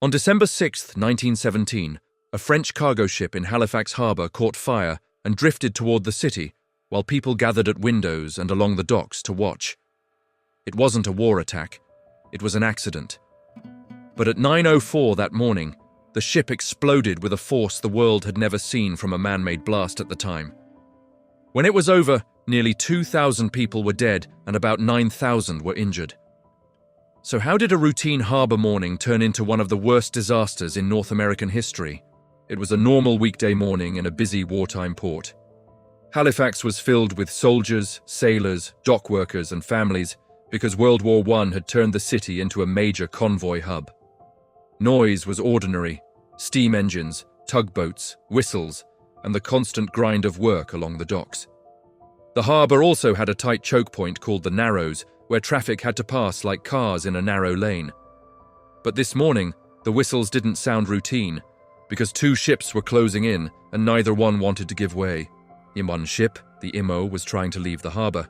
On December 6, 1917, a French cargo ship in Halifax Harbor caught fire and drifted toward the city, while people gathered at windows and along the docks to watch. It wasn't a war attack, it was an accident. But at 9:04 that morning, the ship exploded with a force the world had never seen from a man-made blast at the time. When it was over, nearly 2,000 people were dead and about 9,000 were injured. So how did a routine harbor morning turn into one of the worst disasters in North American history? It was a normal weekday morning in a busy wartime port. Halifax was filled with soldiers, sailors, dock workers, and families because World War I had turned the city into a major convoy hub. Noise was ordinary: steam engines, tugboats, whistles, and the constant grind of work along the docks. The harbor also had a tight choke point called the Narrows, where traffic had to pass like cars in a narrow lane. But this morning, the whistles didn't sound routine, because two ships were closing in and neither one wanted to give way. In one ship, the Imo was trying to leave the harbor.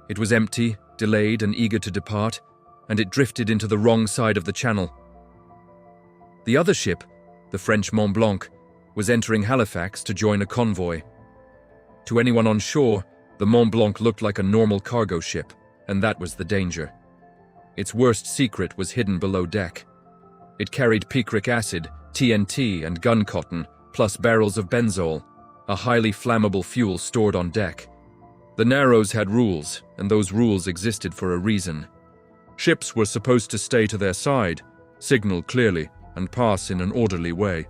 It was empty, delayed, and eager to depart, and it drifted into the wrong side of the channel. The other ship, the French Mont-Blanc, was entering Halifax to join a convoy. To anyone on shore, the Mont-Blanc looked like a normal cargo ship, and that was the danger. Its worst secret was hidden below deck. It carried picric acid, TNT, and gun cotton, plus barrels of benzol, a highly flammable fuel stored on deck. The Narrows had rules, and those rules existed for a reason. Ships were supposed to stay to their side, signal clearly, and pass in an orderly way.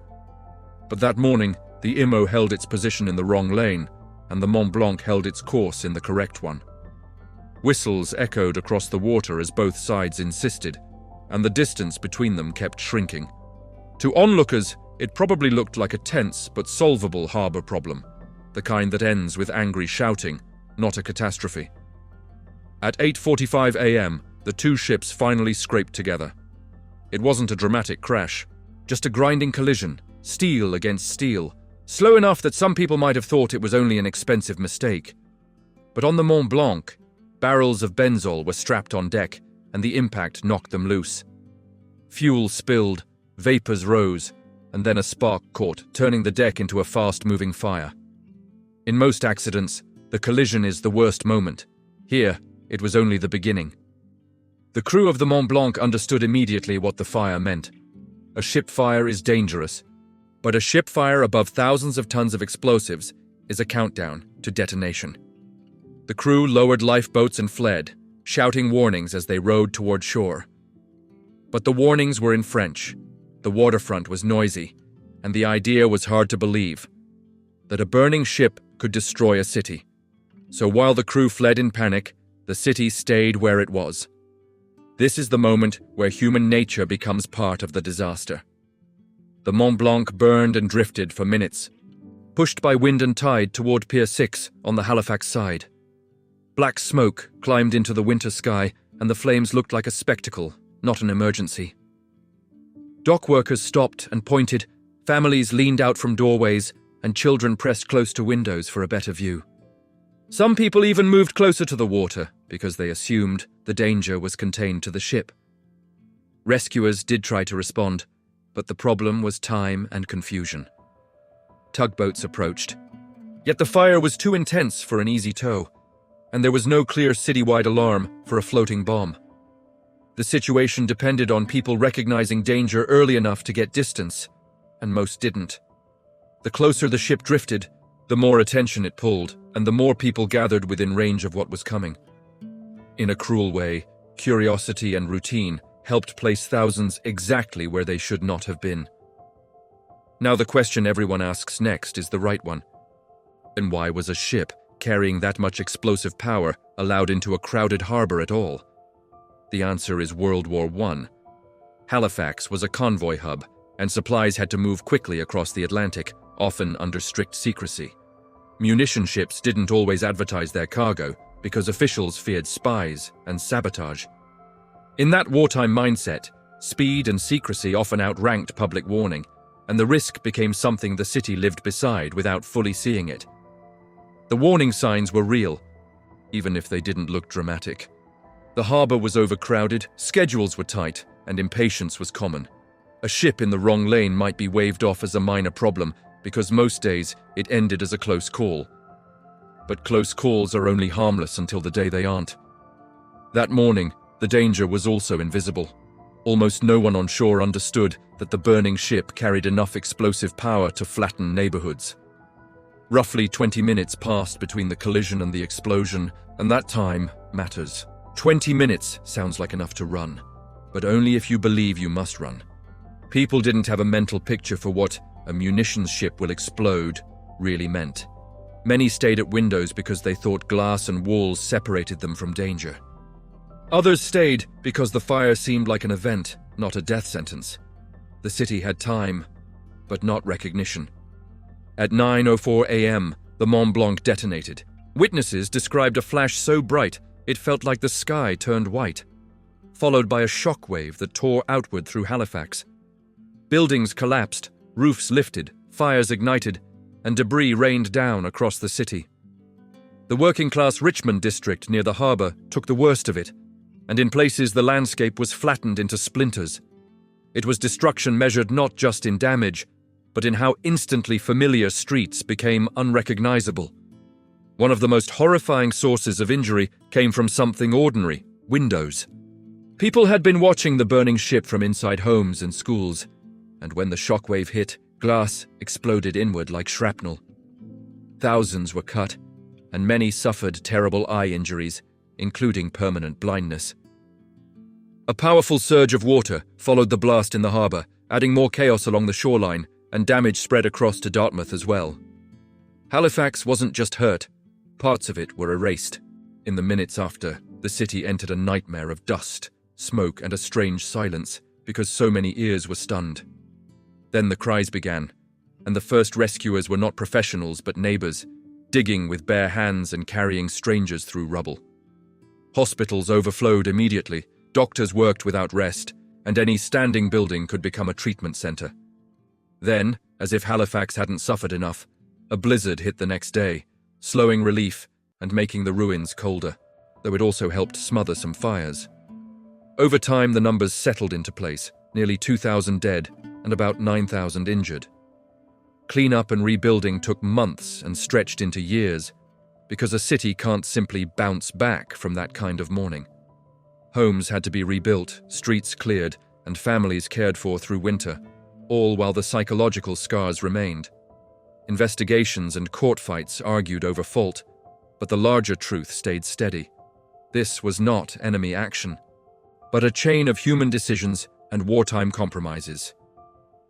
But that morning, the Imo held its position in the wrong lane, and the Mont-Blanc held its course in the correct one. Whistles echoed across the water as both sides insisted, and the distance between them kept shrinking. To onlookers, it probably looked like a tense but solvable harbor problem, the kind that ends with angry shouting, not a catastrophe. At 8:45 a.m., the two ships finally scraped together. It wasn't a dramatic crash, just a grinding collision, steel against steel, slow enough that some people might have thought it was only an expensive mistake. But on the Mont-Blanc, barrels of benzol were strapped on deck, and the impact knocked them loose. Fuel spilled, vapors rose, and then a spark caught, turning the deck into a fast-moving fire. In most accidents, the collision is the worst moment. Here, it was only the beginning. The crew of the Mont-Blanc understood immediately what the fire meant. A ship fire is dangerous, but a ship fire above thousands of tons of explosives is a countdown to detonation. The crew lowered lifeboats and fled, shouting warnings as they rowed toward shore. But the warnings were in French. The waterfront was noisy, and the idea was hard to believe, that a burning ship could destroy a city. So while the crew fled in panic, the city stayed where it was. This is the moment where human nature becomes part of the disaster. The Mont-Blanc burned and drifted for minutes, pushed by wind and tide toward Pier 6 on the Halifax side. Black smoke climbed into the winter sky, and the flames looked like a spectacle, not an emergency. Dock workers stopped and pointed, families leaned out from doorways, and children pressed close to windows for a better view. Some people even moved closer to the water because they assumed the danger was contained to the ship. Rescuers did try to respond, but the problem was time and confusion. Tugboats approached, yet the fire was too intense for an easy tow, and there was no clear citywide alarm for a floating bomb. The situation depended on people recognizing danger early enough to get distance, and most didn't. The closer the ship drifted, the more attention it pulled, and the more people gathered within range of what was coming. In a cruel way, curiosity and routine helped place thousands exactly where they should not have been. Now the question everyone asks next is the right one. And why was a ship carrying that much explosive power allowed into a crowded harbor at all? The answer is World War I. Halifax was a convoy hub, and supplies had to move quickly across the Atlantic, often under strict secrecy. Munition ships didn't always advertise their cargo because officials feared spies and sabotage. In that wartime mindset, speed and secrecy often outranked public warning, and the risk became something the city lived beside without fully seeing it. The warning signs were real, even if they didn't look dramatic. The harbor was overcrowded, schedules were tight, and impatience was common. A ship in the wrong lane might be waved off as a minor problem because most days it ended as a close call. But close calls are only harmless until the day they aren't. That morning, the danger was also invisible. Almost no one on shore understood that the burning ship carried enough explosive power to flatten neighborhoods. Roughly 20 minutes passed between the collision and the explosion, and that time matters. 20 minutes sounds like enough to run, but only if you believe you must run. People didn't have a mental picture for what a munitions ship will explode really meant. Many stayed at windows because they thought glass and walls separated them from danger. Others stayed because the fire seemed like an event, not a death sentence. The city had time, but not recognition. At 9:04 a.m., the Mont-Blanc detonated. Witnesses described a flash so bright it felt like the sky turned white, followed by a shockwave that tore outward through Halifax. Buildings collapsed, roofs lifted, fires ignited, and debris rained down across the city. The working-class Richmond district near the harbour took the worst of it, and in places the landscape was flattened into splinters. It was destruction measured not just in damage, but in how instantly familiar streets became unrecognizable. One of the most horrifying sources of injury came from something ordinary: windows. People had been watching the burning ship from inside homes and schools, and when the shockwave hit, glass exploded inward like shrapnel. Thousands were cut, and many suffered terrible eye injuries, including permanent blindness. A powerful surge of water followed the blast in the harbour, adding more chaos along the shoreline, and damage spread across to Dartmouth as well. Halifax wasn't just hurt, parts of it were erased. In the minutes after, the city entered a nightmare of dust, smoke, and a strange silence because so many ears were stunned. Then the cries began, and the first rescuers were not professionals but neighbours, digging with bare hands and carrying strangers through rubble. Hospitals overflowed immediately, doctors worked without rest, and any standing building could become a treatment centre. Then, as if Halifax hadn't suffered enough, a blizzard hit the next day, slowing relief and making the ruins colder, though it also helped smother some fires. Over time, the numbers settled into place, nearly 2,000 dead and about 9,000 injured. Cleanup and rebuilding took months and stretched into years, because a city can't simply bounce back from that kind of mourning. Homes had to be rebuilt, streets cleared, and families cared for through winter, all while the psychological scars remained. Investigations and court fights argued over fault, but the larger truth stayed steady. This was not enemy action, but a chain of human decisions and wartime compromises.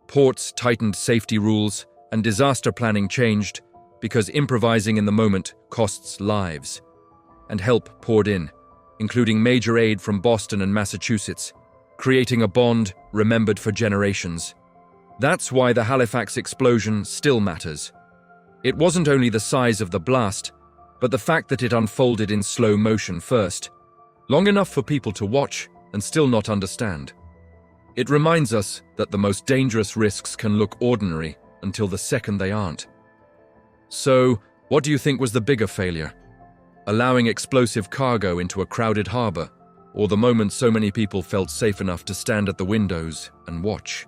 Ports tightened safety rules, and disaster planning changed because improvising in the moment costs lives. And help poured in, including major aid from Boston and Massachusetts, creating a bond remembered for generations. That's why the Halifax explosion still matters. It wasn't only the size of the blast, but the fact that it unfolded in slow motion first, long enough for people to watch and still not understand. It reminds us that the most dangerous risks can look ordinary until the second they aren't. So, what do you think was the bigger failure? Allowing explosive cargo into a crowded harbour, or the moment so many people felt safe enough to stand at the windows and watch?